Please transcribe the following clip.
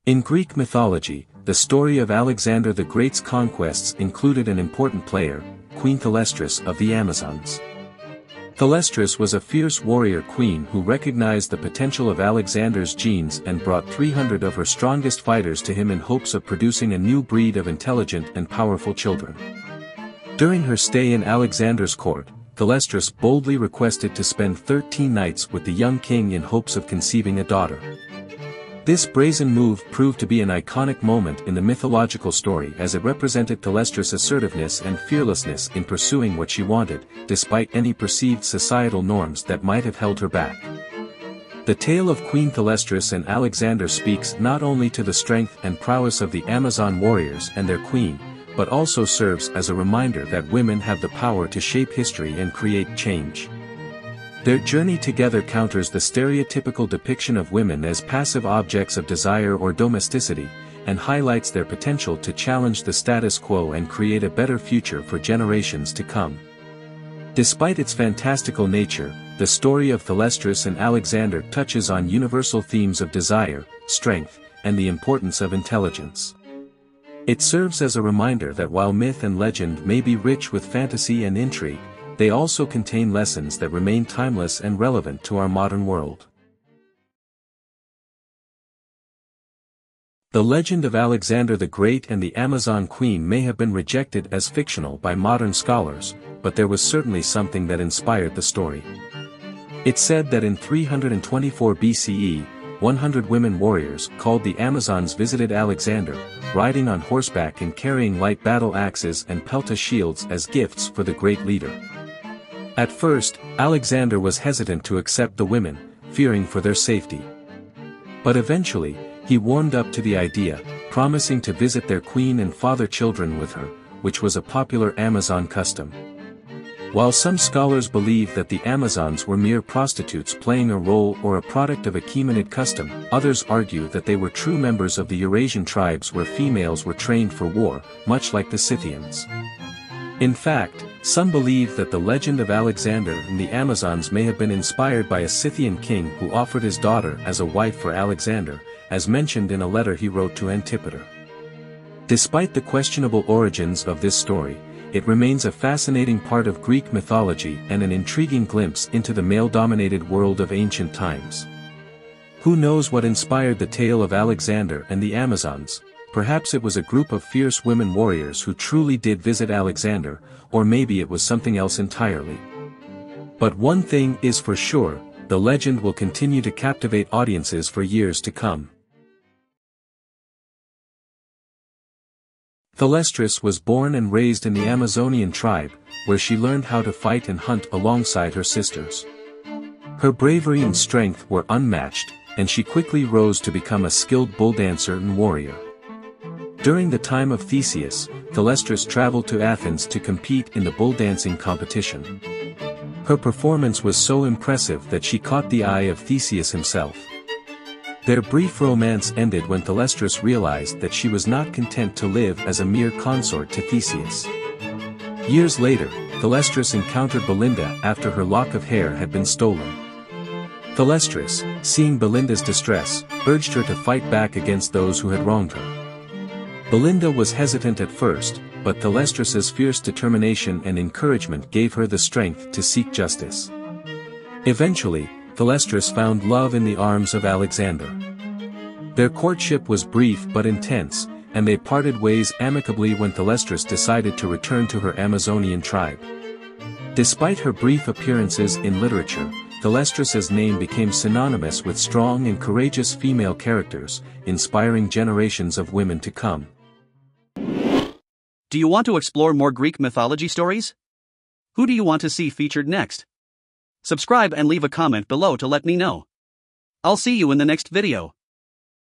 In Greek mythology, the story of Alexander the Great's conquests included an important player, Queen Thalestris of the Amazons. Thalestris was a fierce warrior queen who recognized the potential of Alexander's genes and brought 300 of her strongest fighters to him in hopes of producing a new breed of intelligent and powerful children. During her stay in Alexander's court, Thalestris boldly requested to spend 13 nights with the young king in hopes of conceiving a daughter. This brazen move proved to be an iconic moment in the mythological story as it represented Thalestris' assertiveness and fearlessness in pursuing what she wanted, despite any perceived societal norms that might have held her back. The tale of Queen Thalestris and Alexander speaks not only to the strength and prowess of the Amazon warriors and their queen, but also serves as a reminder that women have the power to shape history and create change. Their journey together counters the stereotypical depiction of women as passive objects of desire or domesticity, and highlights their potential to challenge the status quo and create a better future for generations to come. Despite its fantastical nature, the story of Thalestris and Alexander touches on universal themes of desire, strength, and the importance of intelligence. It serves as a reminder that while myth and legend may be rich with fantasy and intrigue, they also contain lessons that remain timeless and relevant to our modern world. The legend of Alexander the Great and the Amazon Queen may have been rejected as fictional by modern scholars, but there was certainly something that inspired the story. It's said that in 324 BCE, 100 women warriors called the Amazons visited Alexander, riding on horseback and carrying light battle axes and pelta shields as gifts for the great leader. At first, Alexander was hesitant to accept the women, fearing for their safety. But eventually, he warmed up to the idea, promising to visit their queen and father children with her, which was a popular Amazon custom. While some scholars believe that the Amazons were mere prostitutes playing a role or a product of a Achaemenid custom, others argue that they were true members of the Eurasian tribes where females were trained for war, much like the Scythians. In fact, some believe that the legend of Alexander and the Amazons may have been inspired by a Scythian king who offered his daughter as a wife for Alexander, as mentioned in a letter he wrote to Antipater. Despite the questionable origins of this story, it remains a fascinating part of Greek mythology and an intriguing glimpse into the male-dominated world of ancient times. Who knows what inspired the tale of Alexander and the Amazons? Perhaps it was a group of fierce women warriors who truly did visit Alexander, or maybe it was something else entirely. But one thing is for sure, the legend will continue to captivate audiences for years to come. Thalestris was born and raised in the Amazonian tribe, where she learned how to fight and hunt alongside her sisters. Her bravery and strength were unmatched, and she quickly rose to become a skilled bull dancer and warrior. During the time of Theseus, Thalestris traveled to Athens to compete in the bull dancing competition. Her performance was so impressive that she caught the eye of Theseus himself. Their brief romance ended when Thalestris realized that she was not content to live as a mere consort to Theseus. Years later, Thalestris encountered Belinda after her lock of hair had been stolen. Thalestris, seeing Belinda's distress, urged her to fight back against those who had wronged her. Belinda was hesitant at first, but Thalestris' fierce determination and encouragement gave her the strength to seek justice. Eventually, Thalestris found love in the arms of Alexander. Their courtship was brief but intense, and they parted ways amicably when Thalestris decided to return to her Amazonian tribe. Despite her brief appearances in literature, Thalestris' name became synonymous with strong and courageous female characters, inspiring generations of women to come. Do you want to explore more Greek mythology stories? Who do you want to see featured next? Subscribe and leave a comment below to let me know. I'll see you in the next video.